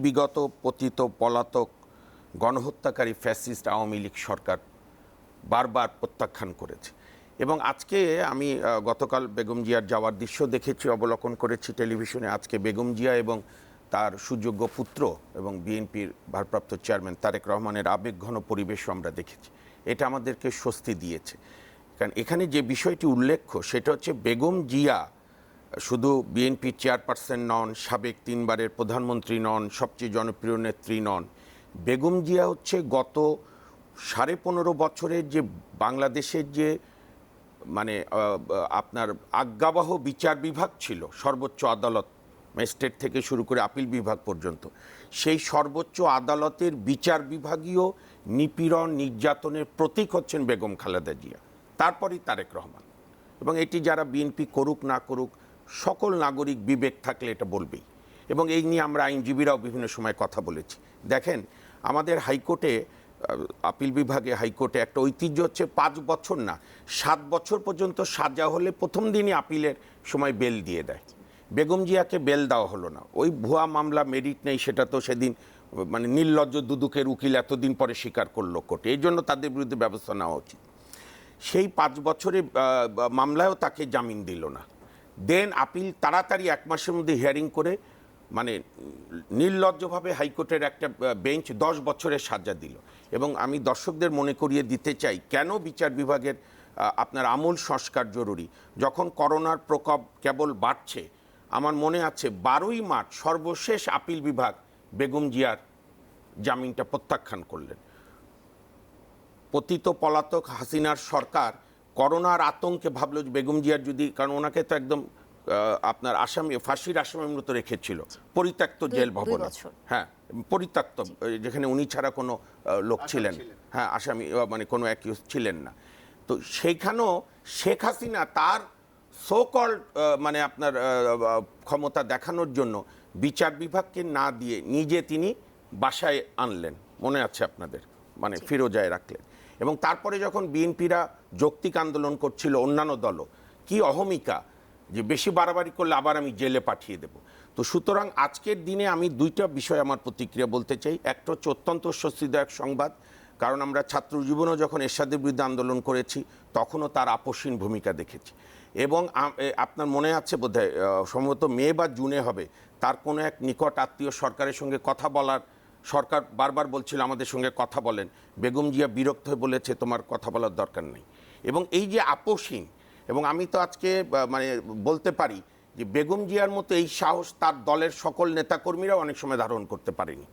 বিগত পতিত পলাতক গণহত্যাকারী ফ্যাসিস্ট আওয়ামী লীগ সরকার বারবার প্রত্যাখ্যান করেছে। এবং আজকে আমি গতকাল বেগম জিয়ার যাওয়ার দৃশ্য দেখেছি, অবলোকন করেছি টেলিভিশনে। আজকে বেগম জিয়া এবং তার সুযোগ্য পুত্র এবং বিএনপির ভারপ্রাপ্ত চেয়ারম্যান তারেক রহমানের আবেগঘন পরিবেশও আমরা দেখেছি। এটা আমাদেরকে স্বস্তি দিয়েছে, কারণ এখানে যে বিষয়টি উল্লেখ্য সেটা হচ্ছে বেগম জিয়া শুধু বিএনপির চেয়ারপারসন নন, সাবেক 3 বারের প্রধানমন্ত্রী নন, সবচেয়ে জনপ্রিয় নেত্রী নন। বেগম জিয়া হচ্ছে গত 15.5 বছরের যে বাংলাদেশের যে মানে আপনার আজ্ঞাবহ বিচার বিভাগ ছিল, সর্বোচ্চ আদালত, ম্যাজিস্ট্রেট থেকে শুরু করে আপিল বিভাগ পর্যন্ত, সেই সর্বোচ্চ আদালতের বিচার বিভাগীয় নিপীড়ন নির্যাতনের প্রতীক হচ্ছেন বেগম খালেদা জিয়া, তারপরই তারেক রহমান। এবং এটি যারা বিএনপি করুক না করুক, সকল নাগরিক বিবেক থাকলে এটা বলবেই। এবং এই নিয়ে আমরা আইনজীবীরাও বিভিন্ন সময় কথা বলেছি। দেখেন, আমাদের হাইকোর্টে, আপিল বিভাগে হাইকোর্টে একটা ঐতিহ্য হচ্ছে 5 বছর না 7 বছর পর্যন্ত সাজা হলে প্রথম দিনই আপিলের সময় বেল দিয়ে দেয়। বেগম জিয়াকে বেল দেওয়া হলো না। ওই ভুয়া মামলা, মেরিট নেই, সেটা তো সেদিন মানে নির্লজ্জ দুদকের উকিল এতদিন পরে স্বীকার করলো কোর্টে। এই জন্য তাদের বিরুদ্ধে ব্যবস্থা নেওয়া উচিত। সেই 5 বছরে মামলায়ও তাকে জামিন দিল না। দেন আপিল তাড়াতাড়ি 1 মাসের মধ্যে হিয়ারিং করে মানে নির্লজ্জভাবে হাইকোর্টের একটা বেঞ্চ 10 বছরের সাজা দিল। এবং আমি দর্শকদের মনে করিয়ে দিতে চাই কেন বিচার বিভাগের আপনার আমূল সংস্কার জরুরি। যখন করোনার প্রকোপ কেবল বাড়ছে, আমার মনে আছে 12ই মার্চ সর্বশেষ আপিল বিভাগ বেগম জিয়ার জামিনটা প্রত্যাখ্যান করলেন। পতিত পলাতক হাসিনার সরকার করোনার আতঙ্কে ভাবলো বেগম জিয়ার যদি, কারণ ওনাকে তো একদম আপনার আসামি, ফাঁসির আসামির মতো রেখেছিল পরিত্যক্ত জেল ভবন, হ্যাঁ পরিত্যক্ত, যেখানে উনি ছাড়া কোনো লোক ছিলেন, হ্যাঁ আসামি মানে কোনো অ্যাকিউজ ছিলেন না। তো সেইখানেও শেখ হাসিনা তার সোকল্ড মানে আপনার ক্ষমতা দেখানোর জন্য বিচার বিভাগকে না দিয়ে নিজে তিনি বাসায় আনলেন, মনে আছে আপনাদের, মানে ফিরোজায় রাখলেন। এবং তারপরে যখন বিএনপিরা যৌক্তিক আন্দোলন করছিল, অন্যান্য দলও, কি অহমিকা যে বেশি বাড়াবাড়ি করলে আবার আমি জেলে পাঠিয়ে দেব। তো সুতরাং আজকের দিনে আমি 2টা বিষয় আমার প্রতিক্রিয়া বলতে চাই। একটা হচ্ছে অত্যন্ত স্বস্তিদায়ক সংবাদ, কারণ আমরা ছাত্র জীবনেও যখন এরশাদের বিরুদ্ধে আন্দোলন করেছি তখনও তার আপসহীন ভূমিকা দেখেছি। এবং আপনার মনে আছে বোধহয় সম্ভবত মে বা জুনে হবে, তার কোনো এক নিকট আত্মীয় সরকারের সঙ্গে কথা বলার, সরকার বারবার বলছিল আমাদের সঙ্গে কথা বলেন, বেগম জিয়া বিরক্ত হয়ে বলেছে তোমার কথা বলার দরকার নেই। এবং এই যে আপসহীন, এবং আমি তো আজকে মানে বলতে পারি যে বেগম জিয়ার মতো এই সাহস তার দলের সকল নেতাকর্মীরাও অনেক সময় ধারণ করতে পারেনি।